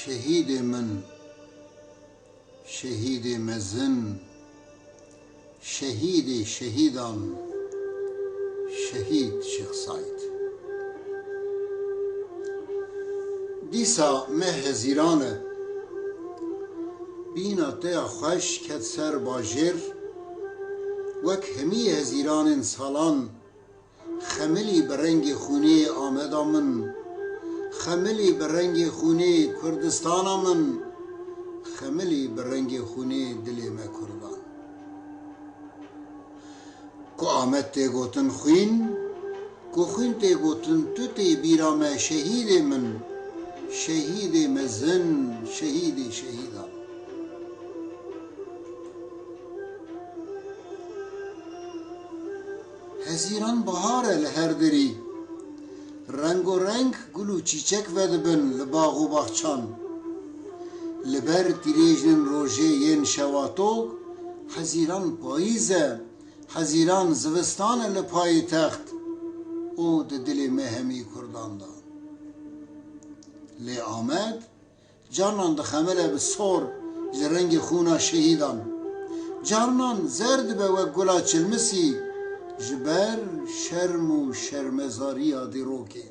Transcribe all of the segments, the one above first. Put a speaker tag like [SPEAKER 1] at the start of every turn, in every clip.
[SPEAKER 1] شهید من، شهید مزن، شهید شهیدان، شهید شیخ سعید. دیسا مه هزیرانه بینا تیا خوش کت سر باجر وک همی هزیران سالان خملی برنگ خونی آمدا من، خملی برنگ خونی کردستان من، خملی برنگ خونی دلی ما کردان. کو آمد تی گوتن خوین، کو خوین تی گوتن تو تی بیرام شهید من، شهید مزن، شهید شهیدان. هزیران بهاره لهر دری، رنگ و رنگ گل و چیچک ودبن لباغ و باغچان، لبر تیریجن روژه ین شواتوگ، هزیران پاییزه، هزیران زوستان لپای تخت، او ده دل مهمی کردان دا. لی آمد جانان ده خمله بسور جرنگ خونا شهیدان، جانان زرد به و گلا چلمسی جبر شرم و شرمزاری آدی روکی.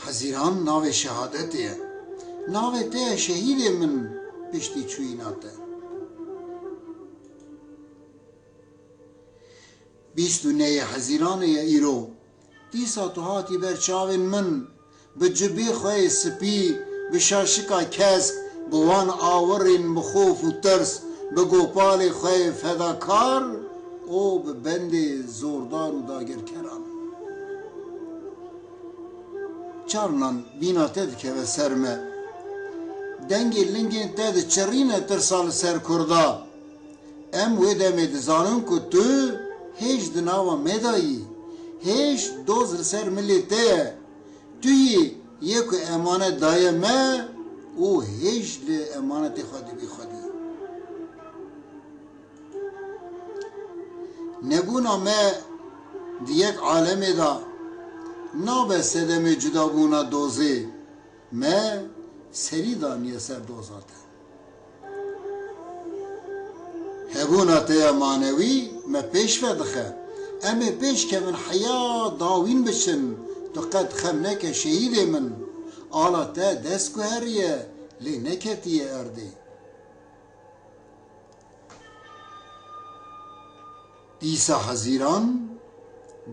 [SPEAKER 1] هزیران ناو شهادتیه، ناو ته شهید من پشتی چویناته. 29 هزیران ایرو دیسا تو هاتی برچاوین من به جبی خواه سپی به شاشکا کسک بوان آورین بخوف و ترس به گوپال خواه فداکار او به بند زوردار و داگر کران. چارنان بینا تد که و سرمه دنگی لنگین تد چرینه ترسال سر کردا ام ویده میدزانم که تو هیچ دناوا مدایی، هیچ دوز سر ملیته، توی یک امانت دایه ما او هیچ امانت خودی بی خودی. نبونا ما دیک عالم دا نابه سدم جدا بونا دوزه ما سری دانیه سر دوزاته. هبونا تیا مانوی ما پیش ودخه اما پیش که من حیا داوین بشن تو قد خم نکه شهید من آلا تا دست که هریه لی نکتیه ارده. دیسا حزیران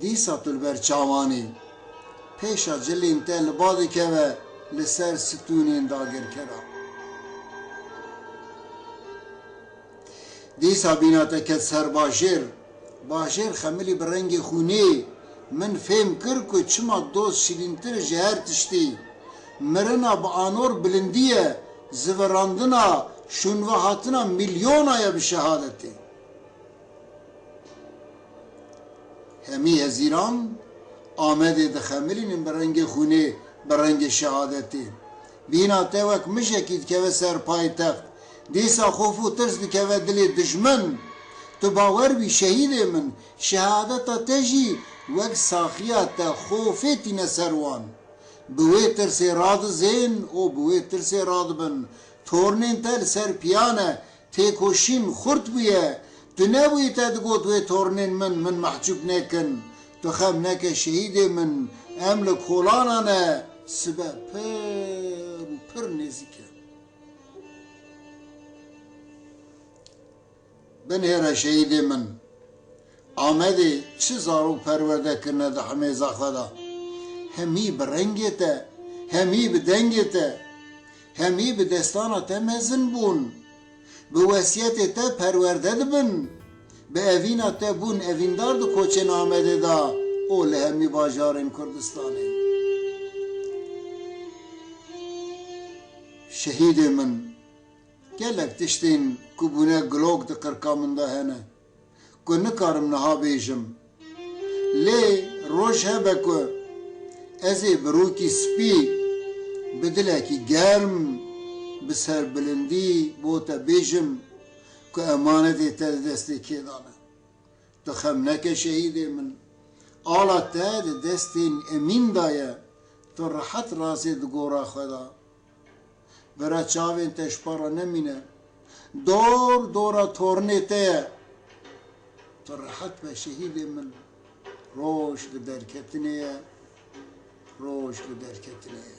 [SPEAKER 1] دیسا تلبر چاوانی پیشا جلین تا لبادی که و لسر ستونین داگر کرا. دیسا بینا تکت سر باجر باجر خملی برنگ خونی من فهم کر که چما دوست شیرینتر جهر تشتی مرنا با آنور بلندیه زوراندنا شنوه هاتنا میلیون آیا بشهادتی. همی هزیران آمده ده خملین برنگ خونی برنگ شهادتی بینا تاوک مشکید که و سر پای تخت دیسا خوف و ترس که و دل دشمن تو باور بی شهید من شهادتا تجی وک ساخیات تا خوفیتی نسروان بوی ترس راد زین او بوی ترس راد بن تورنین تل سر پیانه تیکوشین خورد بویه تو نبوی تا دگوت وی تورنین من محجوب نکن تو خم نکه شهید من امل کولانانه سبه پر نزیکه بن هر شهید من آمده چه زارو پرورده کنه ده همه زخدا همی برنگته همی بدنگته همی بدستانه تا مزن بون به وصیت تا پرورده بن به اوینا تا بون اویندار دو کوچن آمده دا اول همی باجارین کردستانه. شهید من گلک تشتین کبونه گلوک ده قرکامن ده هنه که نکارم نها بیجم لی روش هبه که ازی بروکی سپی بدلکی گرم بسر بلندی بوتا بیجم که امانتی تا دستی که دانه تو خم نکه شهید من آلا تا دستین امین دایه تو راحت راسی دگورا خدا برا چاوین تشپارا نمینه دور دورا تورنی ته تو راحت به شهید من روش لدرکتنیه روش لدرکتنیه